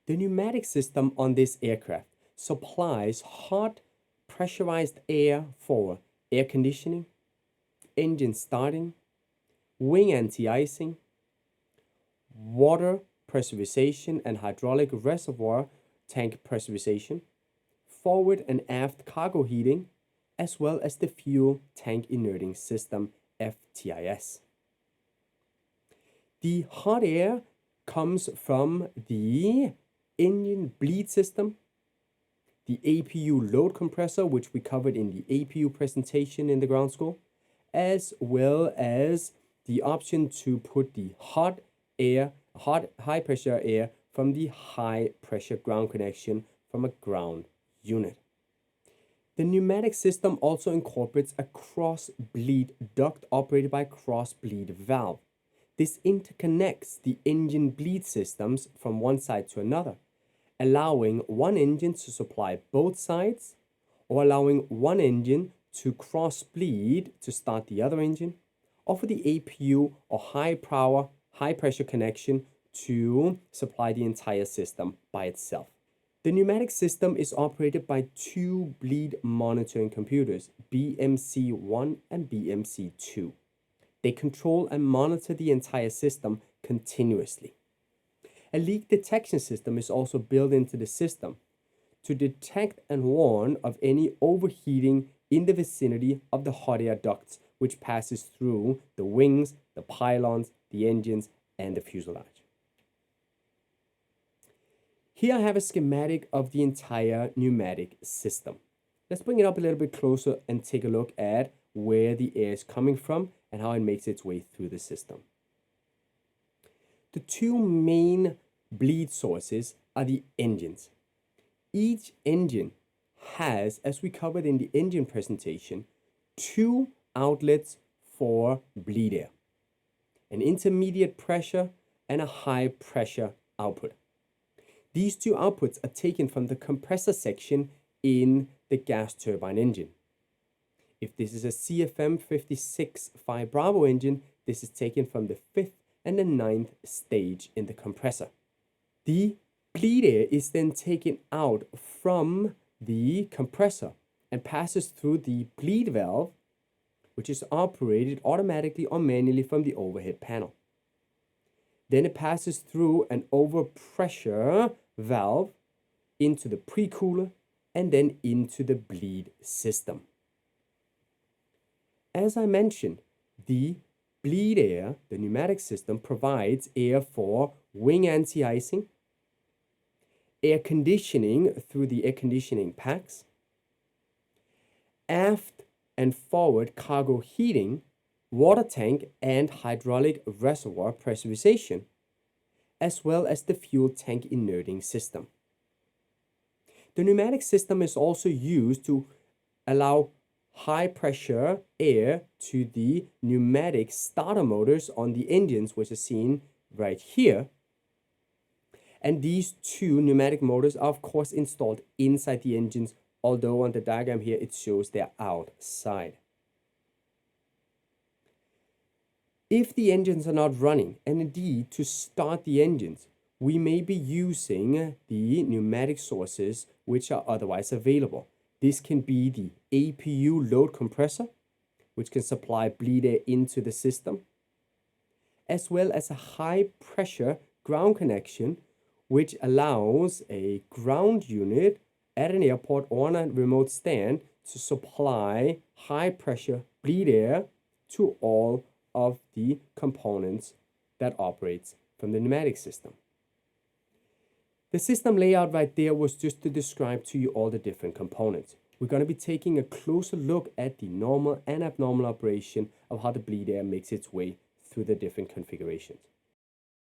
The pneumatic system on this aircraft supplies hot pressurized air for air conditioning, engine starting, wing anti-icing, water pressurization and hydraulic reservoir tank pressurization, forward and aft cargo heating, as well as the fuel tank inerting system FTIS. The hot air comes from the engine bleed system, the APU load compressor, which we covered in the APU presentation in the ground school, as well as the option to put the high pressure air from the high pressure ground connection from a ground unit. The pneumatic system also incorporates a crossbleed duct operated by crossbleed valve. This interconnects the engine bleed systems from one side to another, allowing one engine to supply both sides, or allowing one engine to cross-bleed to start the other engine, or for the APU or high pressure connection to supply the entire system by itself. The pneumatic system is operated by two bleed monitoring computers, BMC1 and BMC2. They control and monitor the entire system continuously. A leak detection system is also built into the system to detect and warn of any overheating in the vicinity of the hot air ducts, which passes through the wings, the pylons, the engines, and the fuselage. Here I have a schematic of the entire pneumatic system. Let's bring it up a little bit closer and take a look at where the air is coming from and how it makes its way through the system. The two main bleed sources are the engines. Each engine has, as we covered in the engine presentation, two outlets for bleed air, an intermediate pressure and a high pressure output. These two outputs are taken from the compressor section in the gas turbine engine. If this is a CFM 56.5 Bravo engine, this is taken from the 5th and the 9th stage in the compressor. The bleed air is then taken out from the compressor and passes through the bleed valve, which is operated automatically or manually from the overhead panel. Then it passes through an overpressure valve into the precooler and then into the bleed system. As I mentioned, the bleed air, the pneumatic system, provides air for wing anti-icing, air conditioning through the air conditioning packs, aft and forward cargo heating, water tank and hydraulic reservoir pressurization, as well as the fuel tank inerting system. The pneumatic system is also used to allow high pressure air to the pneumatic starter motors on the engines, which is seen right here. And these two pneumatic motors are of course installed inside the engines, although on the diagram here it shows they're outside. If the engines are not running, and indeed to start the engines, we may be using the pneumatic sources which are otherwise available. This can be the APU load compressor, which can supply bleed air into the system, as well as a high pressure ground connection, which allows a ground unit at an airport or on a remote stand to supply high pressure bleed air to all of the components that operates from the pneumatic system. The system layout right there was just to describe to you all the different components. We're going to be taking a closer look at the normal and abnormal operation of how the bleed air makes its way through the different configurations.